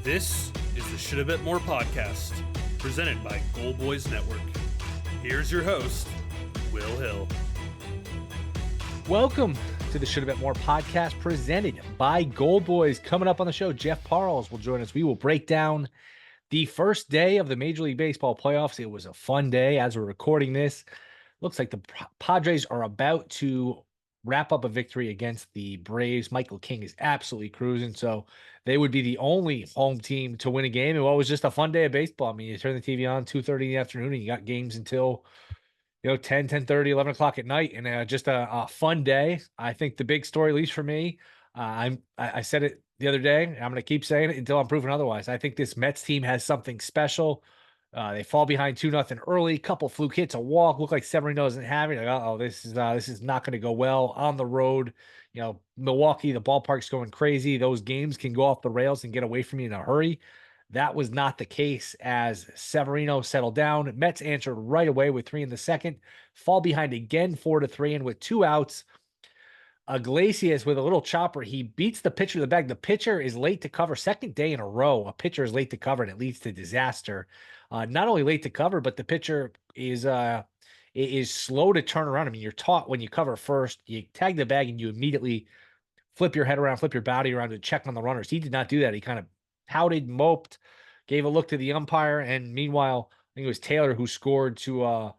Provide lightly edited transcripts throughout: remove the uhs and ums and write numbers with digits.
This is the Shoulda Bet More podcast, presented by Gold Boys Network. Here's your host, Will Hill. Welcome to the Shoulda Bet More podcast, presented by Gold Boys. Coming up on the show, Jeff Parles will join us. We will break down the first day of the Major League Baseball playoffs. It was a fun day as we're recording this. Looks like the Padres are about to wrap up a victory against the Braves. Michael King is absolutely cruising, so they would be the only home team to win a game. And what was just a fun day of baseball. I mean, you turn the TV on 2:30 in the afternoon, and you got games until 10, 10:30, 11 o'clock at night, and just a fun day. I think the big story, at least for me, I said it the other day, and I'm going to keep saying it until I'm proven otherwise. I think this Mets team has something special. They fall behind 2-0 early, couple fluke hits, a walk, look like Severino doesn't have it. Like, this is not going to go well on the road. Milwaukee, the ballpark's going crazy. Those games can go off the rails and get away from you in a hurry. That was not the case as Severino settled down. Mets answered right away with 3 in the second, fall behind again 4-3, and with 2 outs, Iglesias with a little chopper, he beats the pitcher to the bag. The pitcher is late to cover. Second day in a row, a pitcher is late to cover, and it leads to disaster. Not only late to cover, but the pitcher is slow to turn around. I mean, you're taught when you cover first, you tag the bag and you immediately flip your head around, flip your body around to check on the runners. He did not do that. He kind of pouted, moped, gave a look to the umpire, and meanwhile, I think it was Taylor who scored to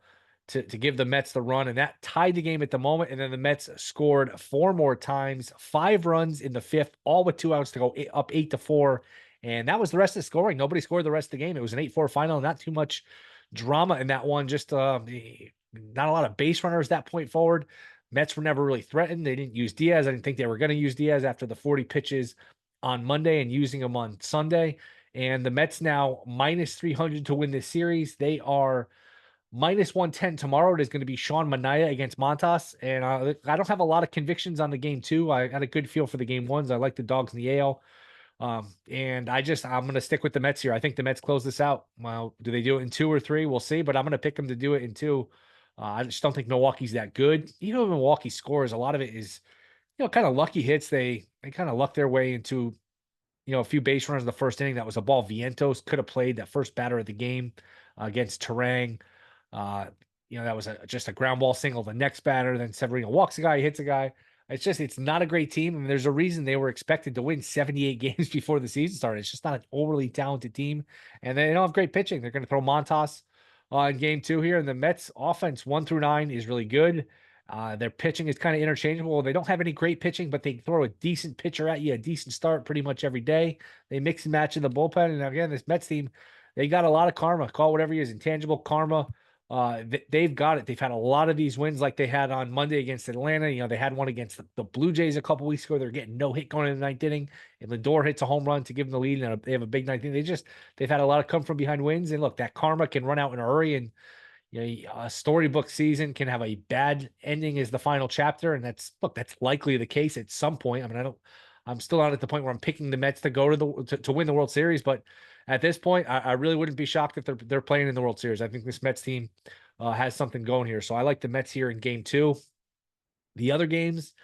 give the Mets the run, and that tied the game at the moment. And then the Mets scored 4 more times, 5 runs in the 5th, all with 2 outs to go up 8-4. And that was the rest of the scoring. Nobody scored the rest of the game. It was an 8-4 final. Not too much drama in that one. Just not a lot of base runners that point forward. Mets were never really threatened. They didn't use Diaz. I didn't think they were going to use Diaz after the 40 pitches on Monday and using him on Sunday. And the Mets now minus 300 to win this series. They are minus 110 tomorrow. It is going to be Sean Manaea against Montas. And I don't have a lot of convictions on the game 2. I got a good feel for the game 1s. I like the dogs in the AL. And I'm going to stick with the Mets here. I think the Mets close this out. Well, do they do it in 2 or 3? We'll see, but I'm going to pick them to do it in 2. I just don't think Milwaukee's that good. Even if Milwaukee scores, a lot of it is, kind of lucky hits. They kind of luck their way into, a few base runners in the first inning. That was a ball Vientos could have played, that first batter of the game against Terang. That was just a ground ball single. The next batter, then Severino walks a guy, hits a guy. It's not a great team. And there's a reason they were expected to win 78 games before the season started. It's just not an overly talented team. And they don't have great pitching. They're going to throw Montas in game 2 here. And the Mets offense 1 through 9 is really good. Their pitching is kind of interchangeable. They don't have any great pitching, but they throw a decent pitcher at you, a decent start pretty much every day. They mix and match in the bullpen. And again, this Mets team, they got a lot of karma. Call it whatever it is, intangible karma. They've got it. They've had a lot of these wins like they had on Monday against Atlanta. They had one against the Blue Jays a couple weeks ago. They're getting no hit going in the 9th inning, and Lindor hits a home run to give them the lead, and they have a big 9th inning. They've had a lot of come from behind wins, and look, that karma can run out in a hurry, and a storybook season can have a bad ending as the final chapter, and that's likely the case at some point. I mean, I'm still not at the point where I'm picking the Mets to go to win the World Series, but at this point, I really wouldn't be shocked if they're playing in the World Series. I think this Mets team has something going here. So I like the Mets here in game 2. The other games,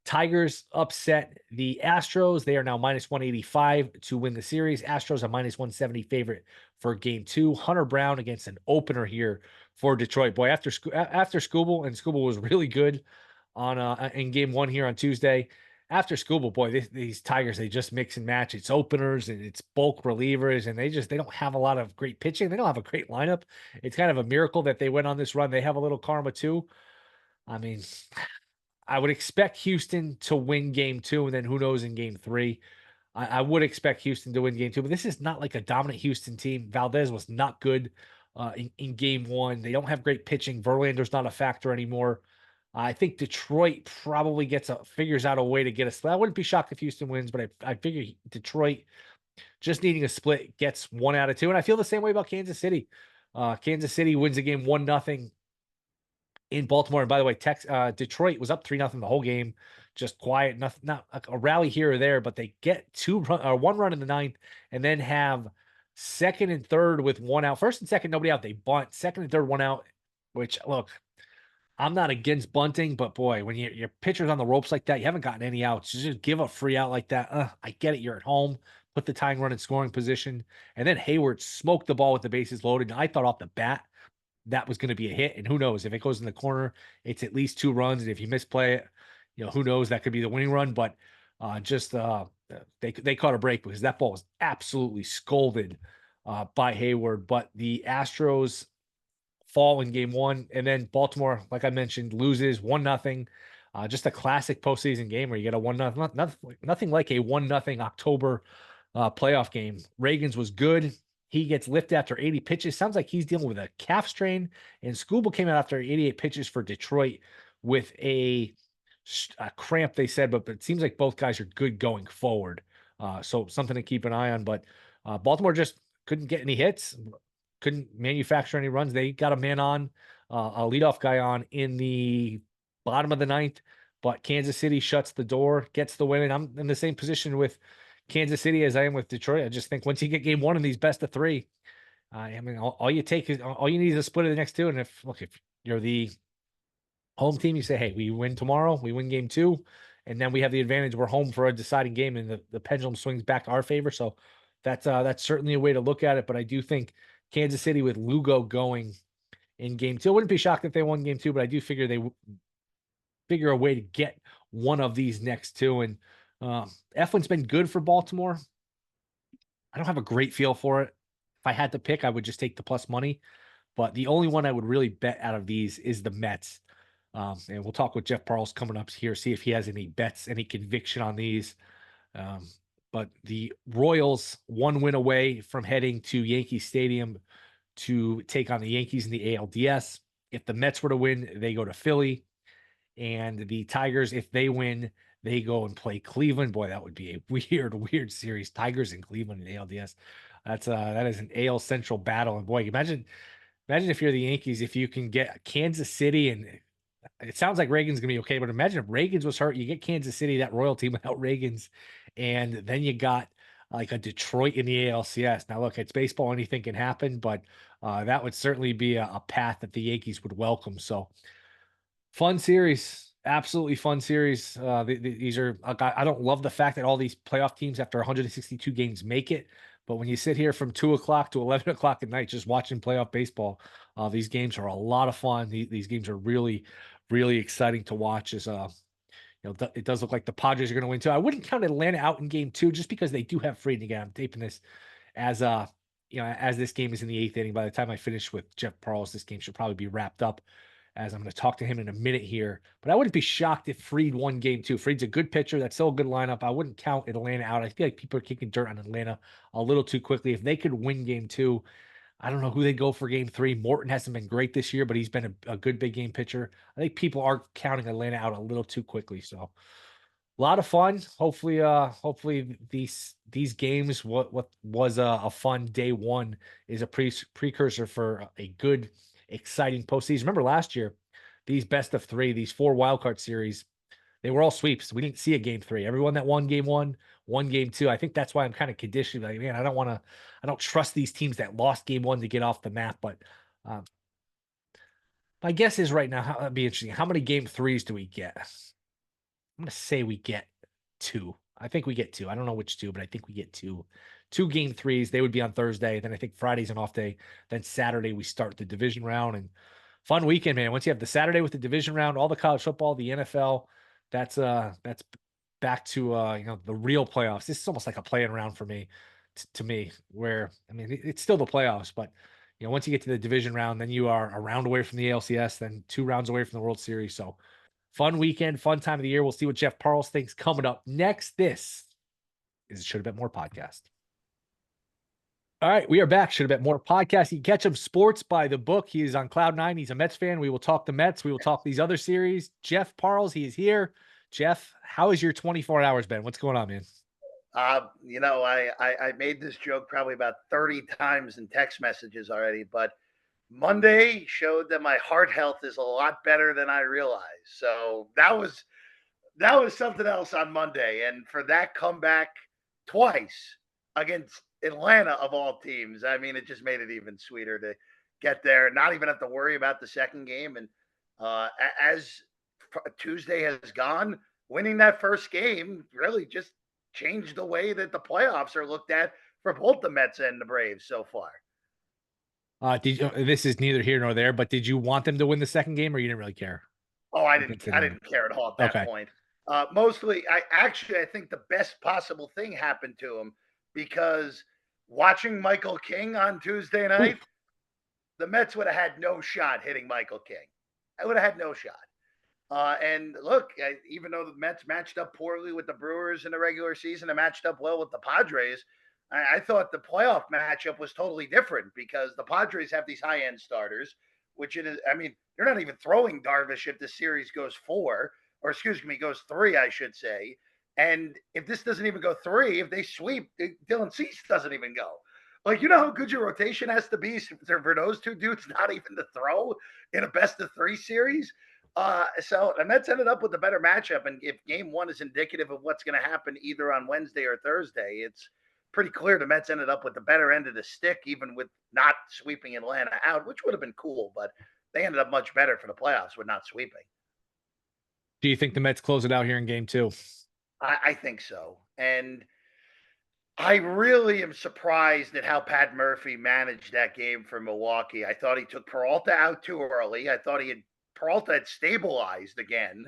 Tigers upset the Astros. They are now minus 185 to win the series. Astros are minus 170 favorite for game 2. Hunter Brown against an opener here for Detroit. Boy, after Skubal, and Skubal was really good in game 1 here on Tuesday. After Skubal, boy, these Tigers, they just mix and match. It's openers and it's bulk relievers, and they don't have a lot of great pitching. They don't have a great lineup. It's kind of a miracle that they went on this run. They have a little karma too. I mean, I would expect Houston to win game 2, and then who knows in game 3. I would expect Houston to win game 2, but this is not like a dominant Houston team. Valdez was not good in game 1. They don't have great pitching. Verlander's not a factor anymore. I think Detroit probably figures out a way to get a split. I wouldn't be shocked if Houston wins, but I figure Detroit, just needing a split, gets 1 out of 2. And I feel the same way about Kansas City. Kansas City wins the game 1-0 in Baltimore. And by the way, Detroit was up 3-0 the whole game, just quiet, nothing, not a rally here or there, but they get 1 run in the 9th, and then have second and third with 1 out. First and second, nobody out. They bunt. Second and third, 1 out. Which, look, I'm not against bunting, but boy, when your pitcher's on the ropes like that, you haven't gotten any outs. Just give a free out like that. I get it. You're at home. put the tying run in scoring position, and then Hayward smoked the ball with the bases loaded. And I thought off the bat that was going to be a hit. And who knows if it goes in the corner, it's at least 2 runs. And if you misplay it, who knows, that could be the winning run. But they caught a break because that ball was absolutely scolded by Hayward. But the Astros fall in game 1, and then Baltimore, like I mentioned, loses 1-0. Just a classic postseason game where you get a 1-0, nothing like a 1-0 October playoff game. Reagan's was good. He gets lifted after 80 pitches. Sounds like he's dealing with a calf strain. And Skubal came out after 88 pitches for Detroit with a cramp, they said, but it seems like both guys are good going forward. So something to keep an eye on. But Baltimore just couldn't get any hits, couldn't manufacture any runs. They got a man on, a leadoff guy on in the bottom of the 9th, but Kansas City shuts the door, gets the win. And I'm in the same position with Kansas City as I am with Detroit. I just think once you get game 1 in these best of 3, all you need is a split of the next 2. And if you're the home team, you say, hey, we win tomorrow, we win game 2, and then we have the advantage. We're home for a deciding game, and the pendulum swings back to our favor. So that's certainly a way to look at it. But I do think Kansas City with Lugo going in game 2, I wouldn't be shocked if they won game 2, but I do figure they figure a way to get one of these next 2. And Eflin's been good for Baltimore. I don't have a great feel for it. If I had to pick, I would just take the plus money. But the only one I would really bet out of these is the Mets. And we'll talk with Jeff Parles coming up here, see if he has any bets, any conviction on these. But the Royals, 1 win away from heading to Yankee Stadium to take on the Yankees in the ALDS. If the Mets were to win, they go to Philly. And the Tigers, if they win, they go and play Cleveland. Boy, that would be a weird series. Tigers in Cleveland in ALDS. That is an AL Central battle. And boy, imagine if you're the Yankees, if you can get Kansas City, and it sounds like Reagan's gonna be okay, but imagine if Reagan's was hurt, you get Kansas City, that Royal team without Reagan's, and then you got like a Detroit in the ALCS. Now look, it's baseball, anything can happen, but that would certainly be a path that the Yankees would welcome. So fun series, absolutely fun series. These are, I don't love the fact that all these playoff teams after 162 games make it, but when you sit here from 2 o'clock to 11 o'clock at night just watching playoff baseball, these games are a lot of fun. These games are really, really exciting to watch. As it does look like the Padres are going to win too. I wouldn't count Atlanta out in game 2 just because they do have Frieden again. I'm taping this as as this game is in the 8th inning. By the time I finish with Jeff Parles, this game should probably be wrapped up, as I'm going to talk to him in a minute here. But I wouldn't be shocked if Fried won game 2. Fried's a good pitcher. That's still a good lineup. I wouldn't count Atlanta out. I feel like people are kicking dirt on Atlanta a little too quickly. If they could win game 2, I don't know who they go for game 3. Morton hasn't been great this year, but he's been a good big game pitcher. I think people are counting Atlanta out a little too quickly. So a lot of fun. Hopefully these games, what was a fun day 1, is a precursor for a good, exciting postseason. Remember last year, these best of 3, these 4 wildcard series, they were all sweeps. We didn't see a game 3. Everyone that won game 1 won game 2. I think that's why I'm kind of conditioned. Like, man, I don't trust these teams that lost game 1 to get off the map. But my guess is right now, that'd be interesting. How many game 3s do we get? I'm going to say we get 2. I think we get 2. I don't know which 2, but I think we get 2. 2 game 3s. They would be on Thursday. Then I think Friday's an off day. Then Saturday we start the division round, and fun weekend, man. Once you have the Saturday with the division round, all the college football, the NFL, that's back to the real playoffs. This is almost like a playing round for me, to me, where I mean it's still the playoffs, but once you get to the division round, then you are a round away from the ALCS, then 2 rounds away from the World Series. So fun weekend, fun time of the year. We'll see what Jeff Parles thinks coming up next. This is Shoulda Bet More podcast. All right, we are back. Shoulda Bet More podcast. You can catch him sports by the book. He is on Cloud 9. He's a Mets fan. We will talk the Mets. We will talk these other series. Jeff Parles, he is here. Jeff, how has your 24 hours been? What's going on, man? I made this joke probably about 30 times in text messages already, but Monday showed that my heart health is a lot better than I realized. So that was something else on Monday. And for that comeback twice against Atlanta of all teams, I mean, it just made it even sweeter to get there, not even have to worry about the second game. And as Tuesday has gone, winning that first game really just changed the way that the playoffs are looked at for both the Mets and the Braves so far. This is neither here nor there, but did you want them to win the second game, or you didn't really care? Oh, I didn't care at all at that Okay. point. Mostly, I think the best possible thing happened to him because watching Michael King on Tuesday night, the Mets would have had no shot hitting Michael King. I would have had no shot. And look, even though the Mets matched up poorly with the Brewers in the regular season and matched up well with the Padres, I thought the playoff matchup was totally different because the Padres have these high-end starters, which it is. I mean, they're not even throwing Darvish if the series goes goes three, I should say. And if this doesn't even go three, if they sweep, Dylan Cease doesn't even go. Like, you know how good your rotation has to be for those two dudes not even to throw in a best of three series? So the Mets ended up with a better matchup. And if game one is indicative of what's going to happen either on Wednesday or Thursday, it's pretty clear the Mets ended up with the better end of the stick, even with not sweeping Atlanta out, which would have been cool, but they ended up much better for the playoffs with not sweeping. Do you think the Mets close it out here in game two? I think so. And I really am surprised at how Pat Murphy managed that game for Milwaukee. I thought he took Peralta out too early. I thought Peralta had stabilized again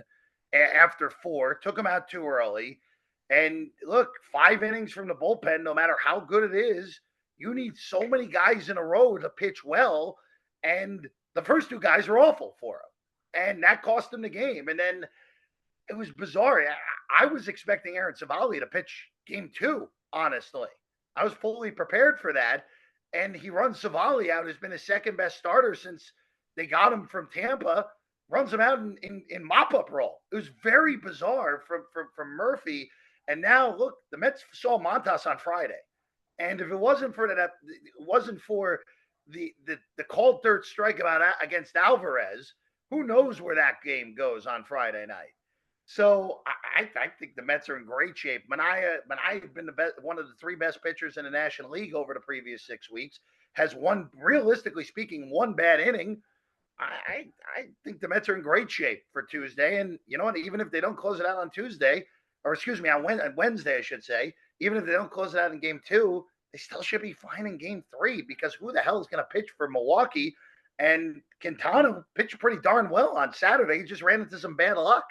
after four, took him out too early. And look, 5 innings from the bullpen, no matter how good it is, you need so many guys in a row to pitch well. And the first two guys were awful for him. And that cost him the game. And then it was bizarre. I was expecting Aaron Savali to pitch game two, honestly. I was fully prepared for that. And he runs Savali out, who's been his second best starter since they got him from Tampa, runs him out in mop-up role. It was very bizarre from Murphy. And now, look, the Mets saw Montas on Friday. And if it wasn't for that, it wasn't for the called third strike against Alvarez, who knows where that game goes on Friday night. So I think the Mets are in great shape. Manaea has been one of the 3 best pitchers in the National League over the previous 6 weeks, has realistically speaking, one bad inning. I think the Mets are in great shape for Tuesday. And you know what? Even if they don't close it out on Tuesday, or excuse me, on Wednesday, I should say, even if they don't close it out in game 2, they still should be fine in game 3 because who the hell is going to pitch for Milwaukee? And Quintana pitched pretty darn well on Saturday. He just ran into some bad luck.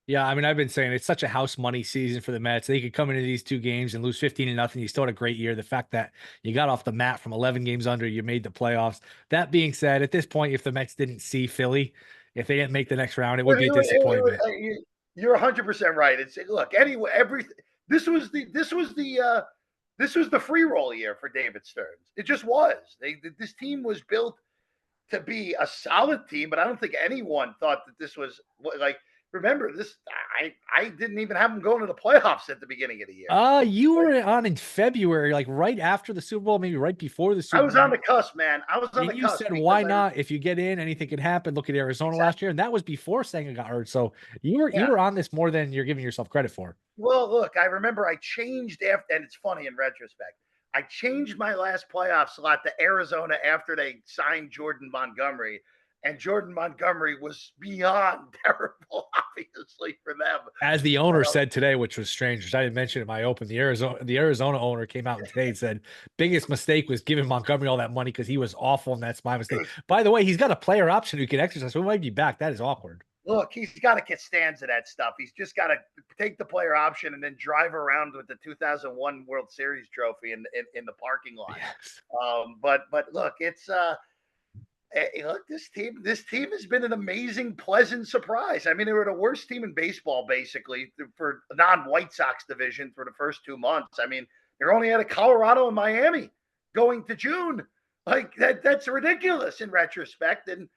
Yeah, I mean, I've been saying it's such a house money season for the Mets. They could come into these 2 games and lose 15-0. You still had a great year. The fact that you got off the mat from 11 games under, you made the playoffs. That being said, at this point, if the Mets didn't see Philly, if they didn't make the next round, it would be a disappointment. You're 100% right. It's look anyway. This was the free roll year for David Stearns. It just was. This team was built to be a solid team, but I don't think anyone thought that this was like. Remember this? I didn't even have them going to the playoffs at the beginning of the year. You were on in February, like right after the Super Bowl, maybe right before the Super Bowl. I was on the cusp, man. I was on the cusp. You said, why not? If you get in, anything can happen. Look at Arizona last year. And that was before Senga got hurt. So you were on this more than you're giving yourself credit for. Well, look, I remember I changed after, and it's funny in retrospect. I changed my last playoff slot to Arizona after they signed Jordan Montgomery. And Jordan Montgomery was beyond terrible, obviously, for them. As the owner said today, which was strange, which I didn't mention in my open, the Arizona owner came out today and said, biggest mistake was giving Montgomery all that money because he was awful, and that's my mistake. By the way, he's got a player option who can exercise, so he might be back. That is awkward. Look, he's got to get stands of that stuff. He's just got to take the player option and then drive around with the 2001 World Series trophy in the parking lot. Yes. But look, it's look, this team has been an amazing, pleasant surprise. I mean, they were the worst team in baseball, basically, for the non-White Sox division for the first 2 months. I mean, they're only out of Colorado and Miami going to June. Like, that's ridiculous in retrospect. And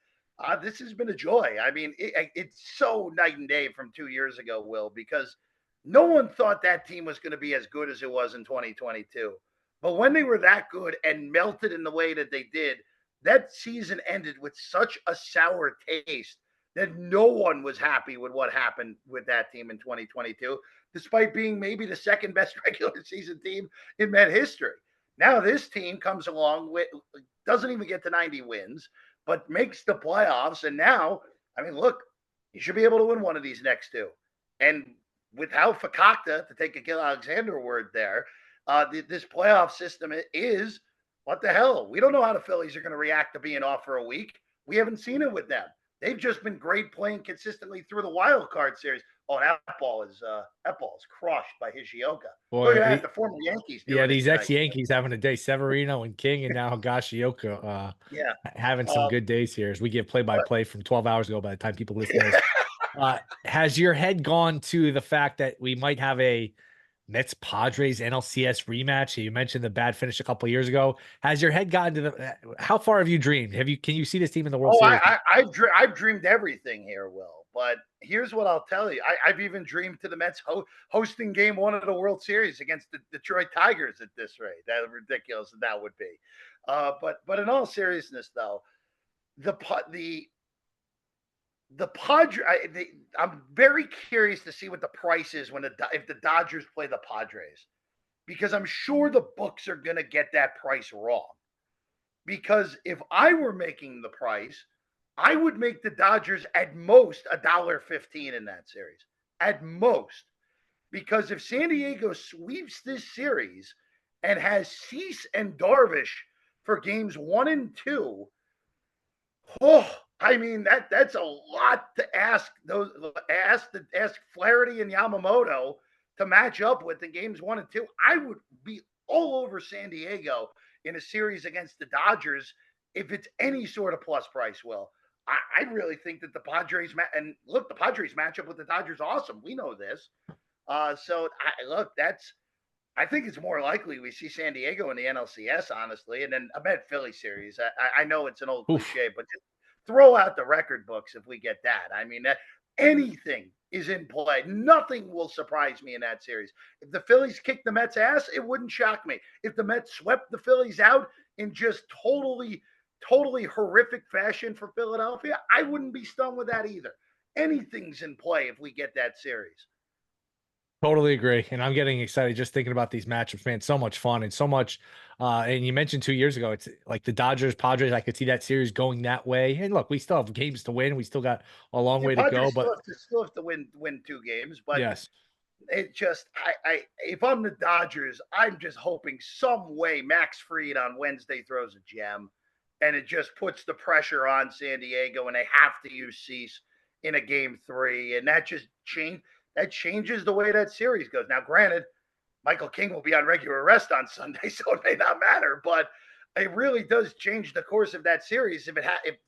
this has been a joy. I mean, it's so night and day from 2 years ago, Will, because no one thought that team was going to be as good as it was in 2022. But when they were that good and melted in the way that they did, that season ended with such a sour taste that no one was happy with what happened with that team in 2022, despite being maybe the second best regular season team in Met history. Now this team comes along with, doesn't even get to 90 wins, but makes the playoffs. And now, I mean, look, you should be able to win one of these next 2. And without Fakakta, to take a Gil Alexander word there, this playoff system is what the hell? We don't know how the Phillies are going to react to being off for a week. We haven't seen it with them. They've just been great playing consistently through the wild card series. Oh, that ball is crushed by Higioka. Boy, Look at that, the former Yankees doing these it ex-Yankees having a day. Severino and King, and now Higioka having some good days here as we give play-by-play from 12 hours ago by the time people listen to this. Has your head gone to the fact that we might have a Mets Padres NLCS rematch? You mentioned the bad finish a couple of years ago. Has your head gotten to the? How far have you dreamed? Can you see this team in the World Series? I've dreamed everything here, Will. But here's what I'll tell you: I've even dreamed to the Mets hosting Game 1 of the World Series against the Detroit Tigers at this rate. That's ridiculous that would be. But in all seriousness, though, the Padres. I'm very curious to see what the price is if the Dodgers play the Padres, because I'm sure the books are going to get that price wrong. Because if I were making the price, I would make the Dodgers at most $1.15 in that series, at most. Because if San Diego sweeps this series and has Cease and Darvish for games 1 and 2, I mean, that's a lot to ask ask Flaherty and Yamamoto to match up with in games 1 and 2. I would be all over San Diego in a series against the Dodgers if it's any sort of plus price. Will, I really think that the Padres the Padres matchup with the Dodgers awesome. We know this. I think it's more likely we see San Diego in the NLCS, honestly, and then a Met Philly series. I know it's an old cliche, but just throw out the record books if we get that. I mean, anything is in play. Nothing will surprise me in that series. If the Phillies kick the Mets' ass, it wouldn't shock me. If the Mets swept the Phillies out in just totally horrific fashion for Philadelphia, I wouldn't be stunned with that either. Anything's in play if we get that series. Totally agree. And I'm getting excited just thinking about these matchups, man. So much fun and so much. And you mentioned 2 years ago, it's like the Dodgers, Padres. I could see that series going that way. And look, we still have games to win. We still got a long way to go. But still have to win 2 games. But yes, it just if I'm the Dodgers, I'm just hoping some way Max Fried on Wednesday throws a gem, and it just puts the pressure on San Diego, and they have to use Cease in a game 3, and that just changes the way that series goes. Now, granted, Michael King will be on regular rest on Sunday, so it may not matter, but it really does change the course of that series if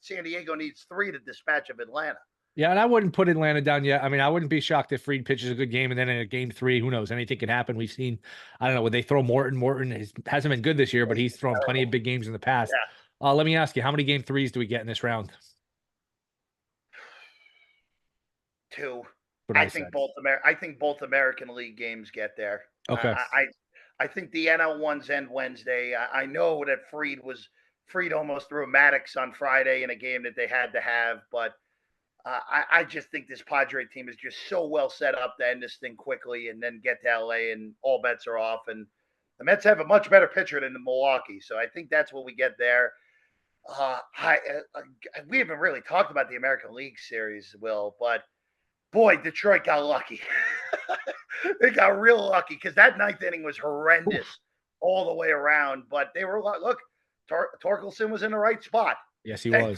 San Diego needs 3 to dispatch of Atlanta. Yeah, and I wouldn't put Atlanta down yet. I mean, I wouldn't be shocked if Fried pitches a good game, and then in a game 3, who knows? Anything could happen. We've seen, I don't know, would they throw Morton? Morton hasn't been good this year, but he's thrown plenty of big games in the past. Yeah. Let me ask you, how many game 3s do we get in this round? 2. I think both American League games get there. Okay. I think the NL ones end Wednesday. I know that Fried almost threw Maddox on Friday in a game that they had to have, but I just think this Padre team is just so well set up to end this thing quickly and then get to LA and all bets are off. And the Mets have a much better pitcher than the Milwaukee, so I think that's what we get there. We haven't really talked about the American League series, Will, but boy, Detroit got lucky. They got real lucky because that 9th inning was horrendous all the way around. But they were look, Torkelson was in the right spot. Yes, he was.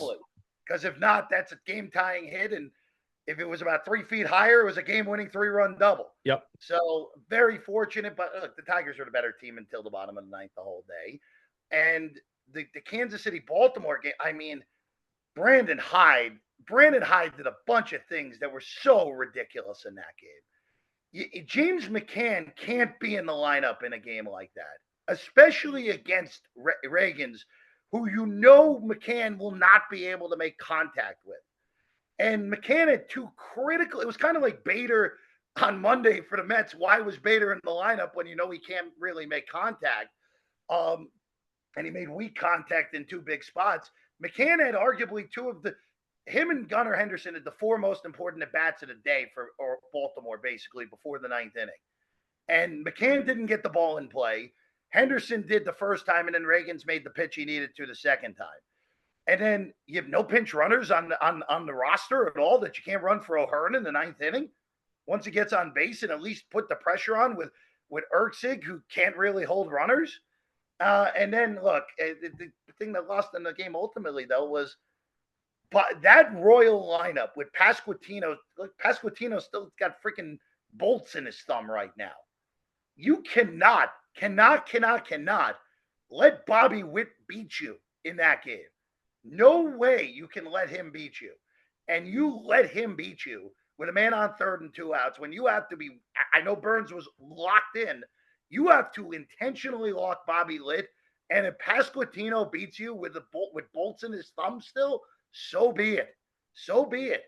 Because if not, that's a game-tying hit, and if it was about 3 feet higher, it was a game-winning 3-run double. Yep. So very fortunate, but look, the Tigers were the better team until the bottom of the 9th the whole day, and the Kansas City-Baltimore game. I mean, Brandon Hyde did a bunch of things that were so ridiculous in that game. James McCann can't be in the lineup in a game like that, especially against Reagans, who McCann will not be able to make contact with. And McCann had 2 critical – it was kind of like Bader on Monday for the Mets. Why was Bader in the lineup when he can't really make contact? And he made weak contact in 2 big spots. McCann had arguably him and Gunnar Henderson had the 4 most important at-bats of the day for Baltimore, basically, before the 9th inning. And McCann didn't get the ball in play. Henderson did the first time, and then Reagans made the pitch he needed to the second time. And then you have no pinch runners on the roster at all that you can't run for O'Hearn in the 9th inning. once he gets on base and at least put the pressure on with Ertzig, who can't really hold runners. And then look, the thing that lost in the game ultimately though was, but that Royal lineup with Pasquantino. Look, Pasquantino still got freaking bolts in his thumb right now. You cannot let Bobby Witt beat you in that game. No way you can let him beat you. And you let him beat you with a man on third and 2 outs when you have to be. I know Burns was locked in. You have to intentionally lock Bobby Witt. And if Pasquantino beats you with bolts in his thumb still, so be it. So be it.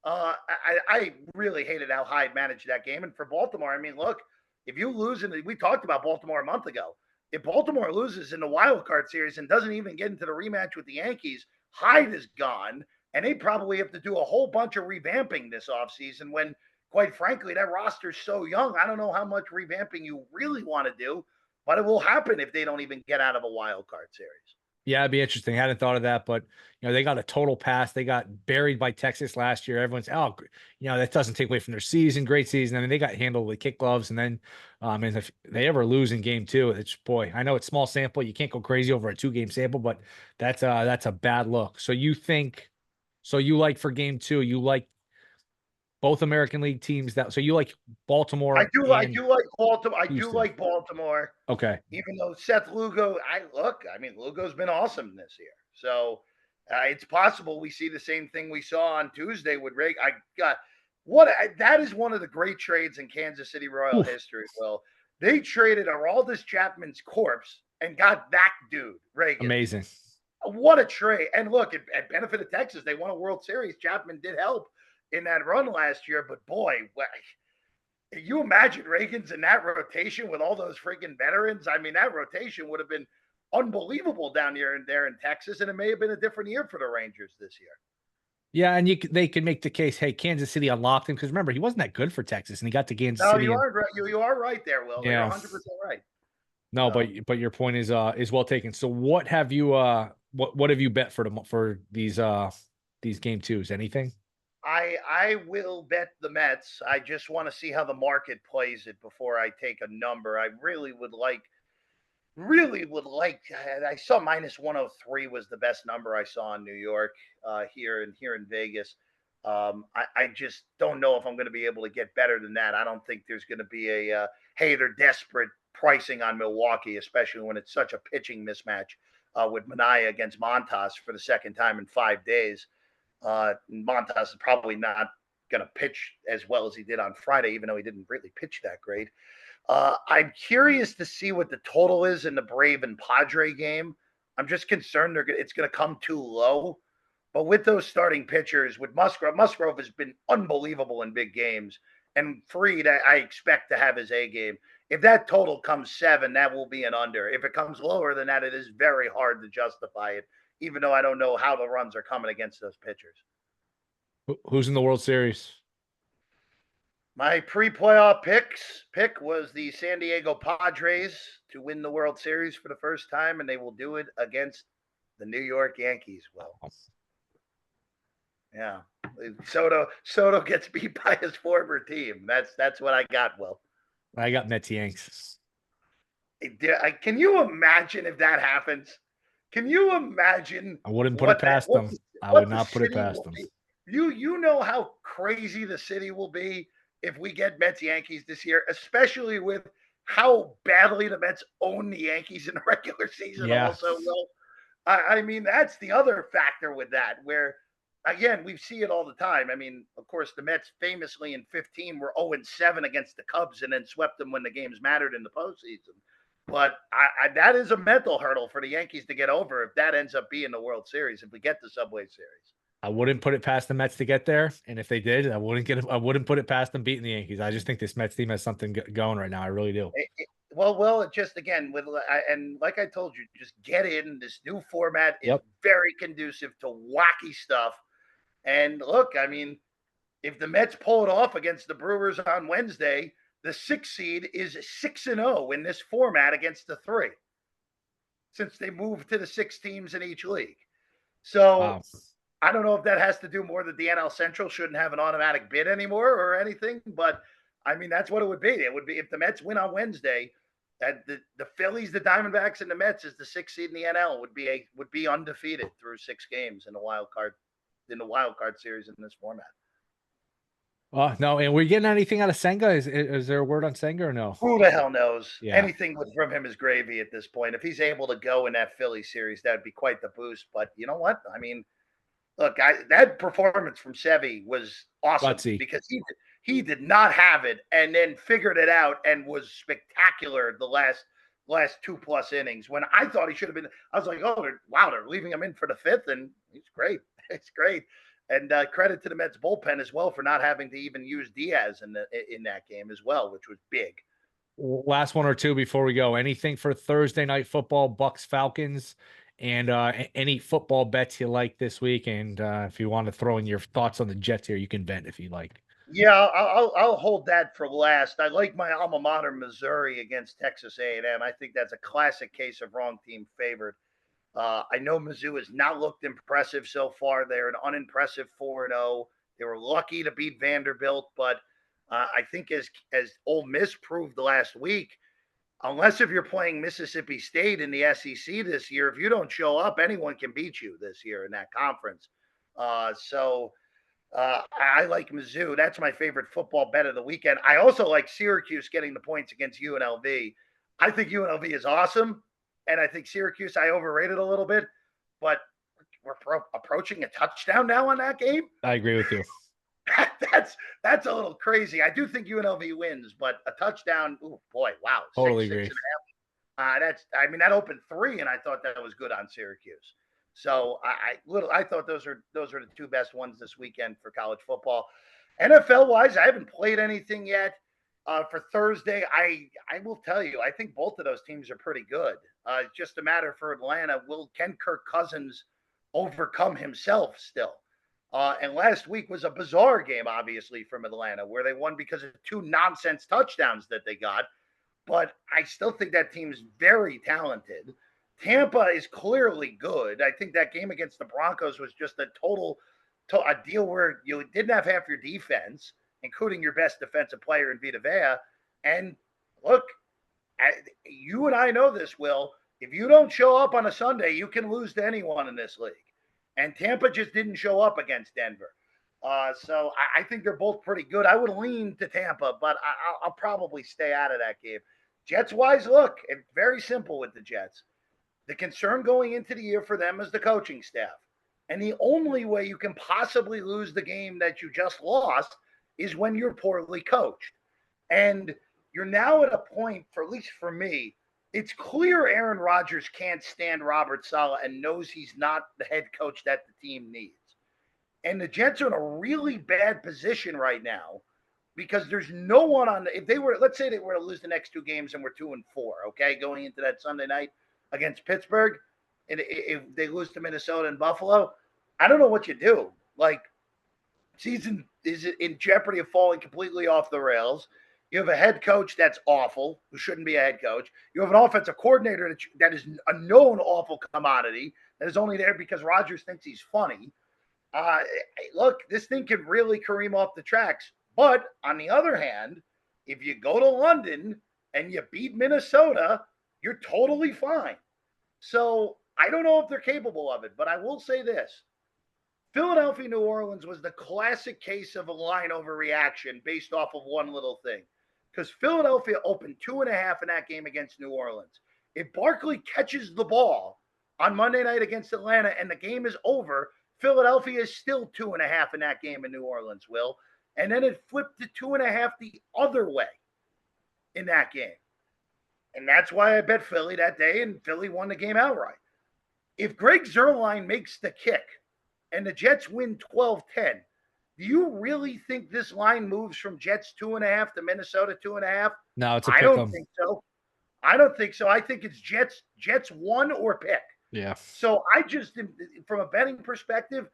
I really hated how Hyde managed that game. And for Baltimore, I mean, look, if you lose, and we talked about Baltimore a month ago, if Baltimore loses in the wild card series and doesn't even get into the rematch with the Yankees, Hyde is gone, and they probably have to do a whole bunch of revamping this offseason when, quite frankly, that roster's so young. I don't know how much revamping you really want to do, but it will happen if they don't even get out of a wild card series. Yeah, it'd be interesting. I hadn't thought of that, but they got a total pass. They got buried by Texas last year. Everyone's that doesn't take away from their season. Great season. I mean, they got handled with kick gloves, and then, and if they ever lose in game 2, it's I know it's small sample. You can't go crazy over a 2-game sample, but that's a bad look. So you like for game 2, you like both American League teams so you like Baltimore. I do like Baltimore. I do like Baltimore. Okay. Even though Seth Lugo, Lugo's been awesome this year. So it's possible we see the same thing we saw on Tuesday with Ray. That is one of the great trades in Kansas City Royal history. Well, they traded Aroldis Chapman's corpse and got that dude, Reagan. Amazing. What a trade. And look, at benefit of Texas, they won a World Series. Chapman did help in that run last year, but boy, you imagine Reagan's in that rotation with all those freaking veterans. I mean, that rotation would have been unbelievable down there in Texas, and it may have been a different year for the Rangers this year. Yeah, and they could make the case, hey, Kansas City unlocked him, because remember, he wasn't that good for Texas, and he got to Kansas City. You are right there, Will. Yeah. You're 100% right. No, but your point is well taken. So what have you what have you bet for these game 2s? Anything? I will bet the Mets. I just want to see how the market plays it before I take a number. I really would like. I saw -103 was the best number I saw in New York. Here in Vegas. I just don't know if I'm going to be able to get better than that. I don't think there's going to be hey, they're desperate pricing on Milwaukee, especially when it's such a pitching mismatch with Manaea against Montas for the second time in 5 days. Montas is probably not going to pitch as well as he did on Friday, even though he didn't really pitch that great. I'm curious to see what the total is in the Brave and Padre game. I'm just concerned it's going to come too low. But with those starting pitchers, with Musgrove has been unbelievable in big games. And Fried, I expect to have his A game. If that total comes 7, that will be an under. If it comes lower than that, it is very hard to justify it, even though I don't know how the runs are coming against those pitchers. Who's in the World Series? My pre-playoff pick was the San Diego Padres to win the World Series for the first time, and they will do it against the New York Yankees. Well, yeah, Soto gets beat by his former team. That's what I got. Will. I got Mets Yanks. Can you imagine if that happens? Can you imagine? I wouldn't put it past them. I would not put it past them. You know how crazy the city will be if we get Mets Yankees this year, especially with how badly the Mets own the Yankees in the regular season. Yeah. Also, well, I mean, that's the other factor with that, where again, we see it all the time. I mean, of course, the Mets famously in 15 were 0-7 against the Cubs and then swept them when the games mattered in the postseason. But that is a mental hurdle for the Yankees to get over if that ends up being the World Series, if we get the Subway Series. I wouldn't put it past the Mets to get there, and if they did, I wouldn't put it past them beating the Yankees. I just think this Mets team has something going right now. I really do. Well, just again and like I told you, just get in. This new format is very conducive to wacky stuff. And look, I mean, if the Mets pull it off against the Brewers on Wednesday, the 6th seed is 6-0 in this format against the 3, since they moved to the 6 teams in each league. So. Wow. I don't know if that has to do more that the NL Central shouldn't have an automatic bid anymore or anything, but I mean, that's what it would be. It would be if the Mets win on Wednesday, that the Phillies, the Diamondbacks, and the Mets as the 6th seed in the NL would be undefeated through 6 games in the wild card series in this format. No, and we're getting anything out of Senga? Is there a word on Senga or no? Who the hell knows? Yeah. Anything from him is gravy at this point. If he's able to go in that Philly series, that'd be quite the boost. But you know what? I mean, look, that performance from Sevy was awesome because he did not have it and then figured it out and was spectacular the last 2+ innings. When I thought he should have been, I was like, oh, they're leaving him in for the 5th, and he's great. It's great. And credit to the Mets bullpen as well for not having to even use Diaz in that game as well, which was big. Last one or two before we go. Anything for Thursday night football, Bucks Falcons, and any football bets you like this week? And if you want to throw in your thoughts on the Jets here, you can vent if you like. Yeah, I'll hold that for last. I like my alma mater, Missouri, against Texas A&M. I think that's a classic case of wrong team favored. I know Mizzou has not looked impressive so far. They're an unimpressive 4-0. They were lucky to beat Vanderbilt, but I think as Ole Miss proved last week, unless if you're playing Mississippi State in the SEC this year, if you don't show up, anyone can beat you this year in that conference. I like Mizzou. That's my favorite football bet of the weekend. I also like Syracuse getting the points against UNLV. I think UNLV is awesome. And I think Syracuse, I overrated a little bit, but we're approaching a touchdown now on that game. I agree with you. That's a little crazy. I do think UNLV wins, but a touchdown, oh boy, wow. Totally agree. That opened 3, and I thought that was good on Syracuse. So I thought those are the 2 best ones this weekend for college football. NFL wise, I haven't played anything yet. For Thursday, I will tell you, I think both of those teams are pretty good. It's just a matter for Atlanta. Can Kirk Cousins overcome himself still? And last week was a bizarre game, obviously, from Atlanta, where they won because of 2 nonsense touchdowns that they got. But I still think that team's very talented. Tampa is clearly good. I think that game against the Broncos was just a deal where you didn't have half your defense, including your best defensive player in Vita Vea. And look, you and I know this, Will. If you don't show up on a Sunday, you can lose to anyone in this league. And Tampa just didn't show up against Denver. So I think they're both pretty good. I would lean to Tampa, but I'll probably stay out of that game. Jets-wise, look, it's very simple with the Jets. The concern going into the year for them is the coaching staff. And the only way you can possibly lose the game that you just lost is when you're poorly coached. And you're now at a point, at least for me, it's clear Aaron Rodgers can't stand Robert Saleh and knows he's not the head coach that the team needs. And the Jets are in a really bad position right now because there's no one let's say they were to lose the next 2 games and we're 2-4, okay, going into that Sunday night against Pittsburgh, and if they lose to Minnesota and Buffalo, I don't know what you do. Like, season is in jeopardy of falling completely off the rails. You have a head coach that's awful, who shouldn't be a head coach. You have an offensive coordinator that is a known awful commodity that is only there because Rodgers thinks he's funny. Look, this thing could really careen off the tracks. But on the other hand, if you go to London and you beat Minnesota, you're totally fine. So I don't know if they're capable of it, but I will say this. Philadelphia, New Orleans was the classic case of a line overreaction based off of one little thing. Because Philadelphia opened 2.5 in that game against New Orleans. If Barkley catches the ball on Monday night against Atlanta and the game is over, Philadelphia is still 2.5 in that game in New Orleans, Will. And then it flipped to 2.5 the other way in that game. And that's why I bet Philly that day, and Philly won the game outright. If Greg Zuerlein makes the kick and the Jets win 12-10, do you really think this line moves from Jets 2.5 to Minnesota 2.5? No, it's a pick. I don't think so. I think it's Jets 1 or pick. Yeah. So I just, from a betting perspective,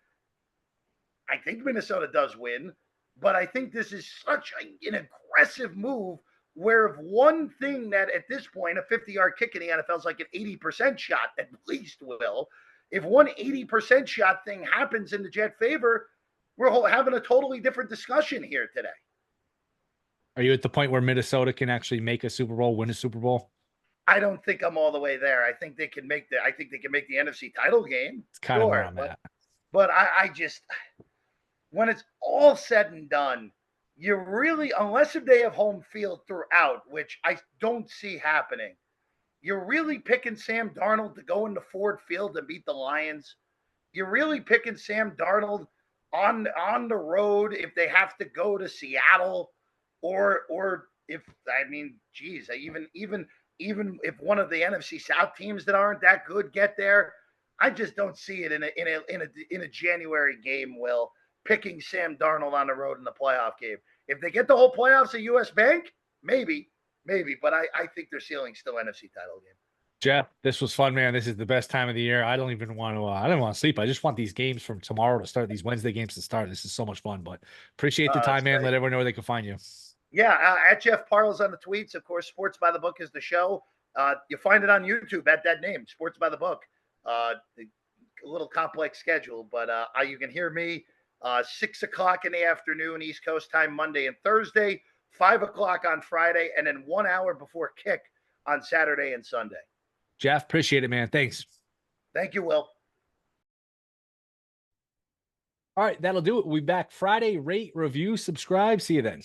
I think Minnesota does win, but I think this is such an aggressive move where if one thing that at this point, a 50-yard kick in the NFL is like an 80% shot at least, Will, If one 80% shot thing happens in the Jet favor, we're having a totally different discussion here today. Are you at the point where Minnesota can actually make a Super Bowl, win a Super Bowl? I don't think I'm all the way there. I think they can make the NFC title game. It's kind of where I'm at. But I just, when it's all said and done, you really, unless if they have home field throughout, which I don't see happening, you're really picking Sam Darnold to go into Ford Field and beat the Lions. You're really picking Sam Darnold on the road if they have to go to Seattle, or if, I mean, geez, even if one of the NFC South teams that aren't that good get there, I just don't see it in a January game, Will, picking Sam Darnold on the road in the playoff game. If they get the whole playoffs at US Bank, maybe, but I think their ceiling's still NFC title game. Jeff, this was fun, man. This is the best time of the year. I don't even want to. I don't want to sleep. I just want these games from tomorrow to start. These Wednesday games to start. This is so much fun. But appreciate the time, man. Let everyone know where they can find you. Yeah, at Jeff Parles on the tweets. Of course, Sports by the Book is the show. You find it on YouTube at that name, Sports by the Book. A little complex schedule, but you can hear me 6 o'clock in the afternoon East Coast time Monday and Thursday, 5 o'clock on Friday, and then 1 hour before kick on Saturday and Sunday. Jeff, appreciate it, man. Thanks. Thank you, Will. All right, that'll do it. We'll be back Friday. Rate, review, subscribe. See you then.